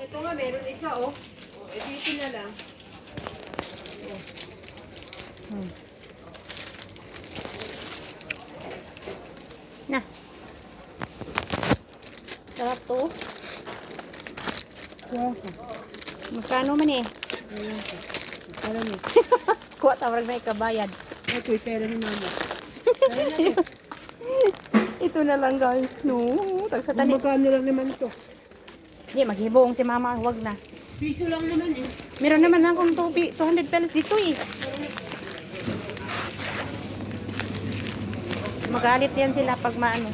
ito nga, meron isa, oh. Dito na lang. Na. Sarap to. Magkano man eh? Alam mo. Kuha tawag na ikabayad. Ito yung pera ni mama. Ito na lang guys, no. Tagsatani. Magkano lang naman ito? Hindi, maghibong si mama. Huwag na. Piso lang naman eh. Meron naman lang akong 200 pesos dito eh. Magalit yan sila pag maano.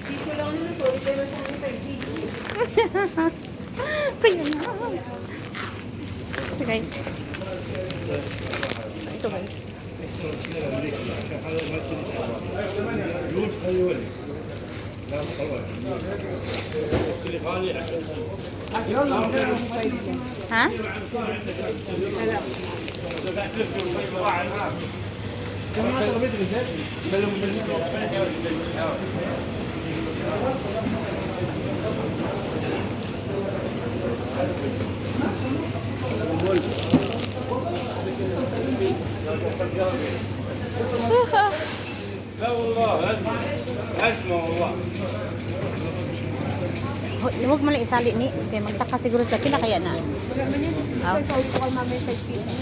Piso lang naman ito. Ito naman ito. Kaya na. Ito guys. Ito guys. Ha? لا والله أسمع والله Huwag mo lang isali ni. Okay, magtaka siguro sa kila kaya na. Sa ito ko mamay sa piso.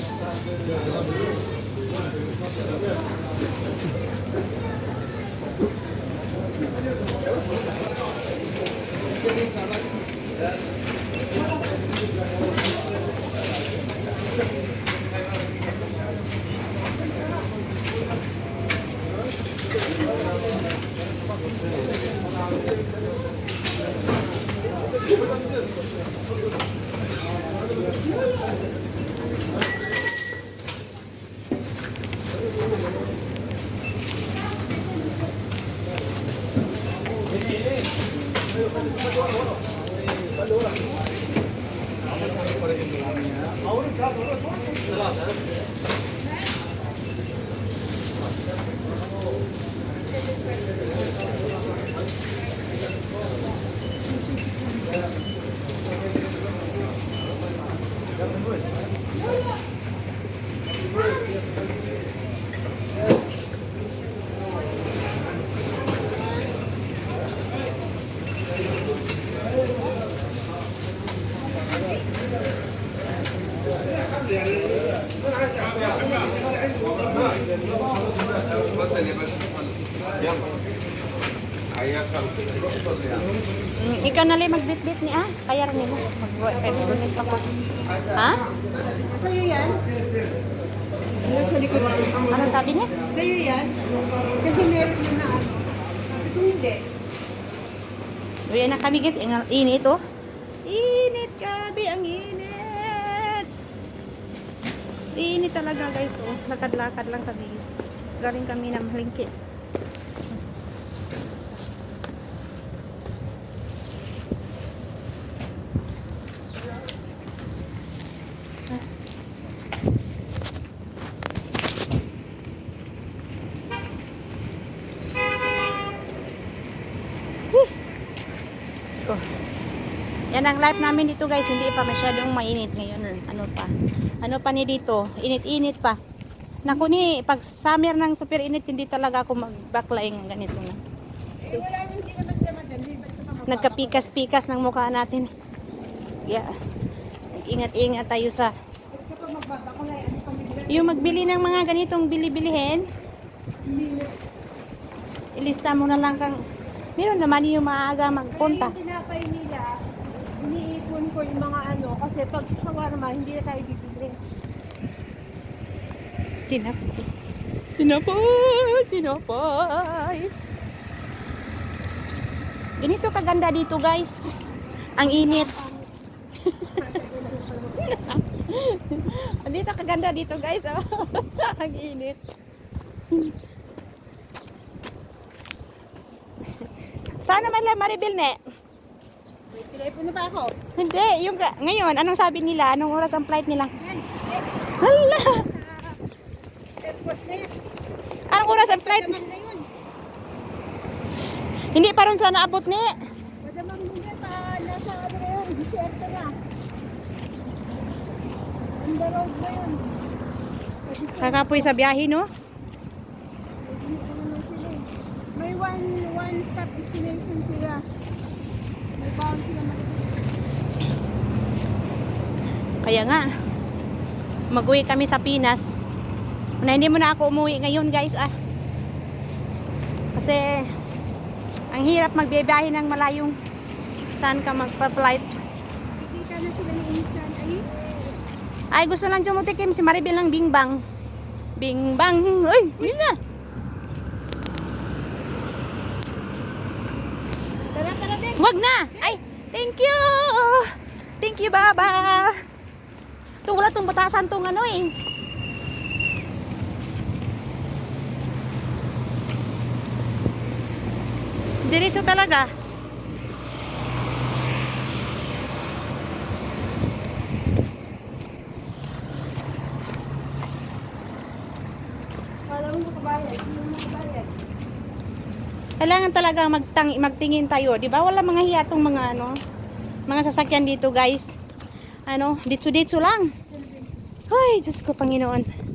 تفضل يا باشا يلا حياك الله Ikaw na lang magbitbit ni kaya rin mo. Mag-donate pa ko. Ha? Sa'yo yan? Ano sa likod? Ano sabi niya? Sa'yo yan? Kasi meron yun na ano. Ito hindi. Uwi na kami guys. Init oh. Init grabe. Ang init. Init talaga guys oh. Lakad-lakad lang kami. Galing kami ng malingki. Ko. Yan ang life namin dito guys, hindi pa masyadong mainit ngayon. Ano pa ni dito, init-init pa. Naku ni, pag summer ng super init, hindi talaga ako mag-backline ng ganito na. So, nagkapikas-pikas ng mukha natin. Yeah. Ingat-ingat tayo sa yung magbili ng mga ganitong bili-bilihin. Ilista mo na lang kang meron naman yung maaga magpunta. Yung tinapay nila, iniipon ko yung mga ano, kasi pag shawarma, hindi na tayo bibili. Tinapay. Ganito kaganda dito guys. Ang init. Dito kaganda dito guys. Ang init. Sana man lang Maribel ne. May telepono ba ako? Hindi, yung ngayon anong sabi nila? Anong oras ang flight nila? Hala. Airport na yan. Anong oras ang flight? Madamang na yun. Hindi pa rin sana abot ni. Madamang na yan. Nasa ano na yun. Disyerto na. On the road na yun. Kakapoy sa biyahe, no? May one stop destination sila. May bound sila Kaya nga, mag-uwi kami sa Pinas. Na hindi mo na ako umuwi ngayon, guys, ah. Kasi, ang hirap magbiyahe ng malayong saan ka magpa-flight. Kita na sila ni Insan. Ay, gusto lang dumutikim si Maribel ng bingbang. Bingbang. Uy, yun na. Tara din. Wag na. Ay, thank you. Thank you, Baba. Ito, wala tong batasan tong ano eh. Diretso talaga. Kala mo makabayad. Hindi mo makabayad. Kailangan talaga magtingin tayo, 'di ba? Wala mga hiya tong mga ano, mga sasakyan dito, guys. Ano, ditso-ditso lang. Hoy, Diyos ko, Panginoon.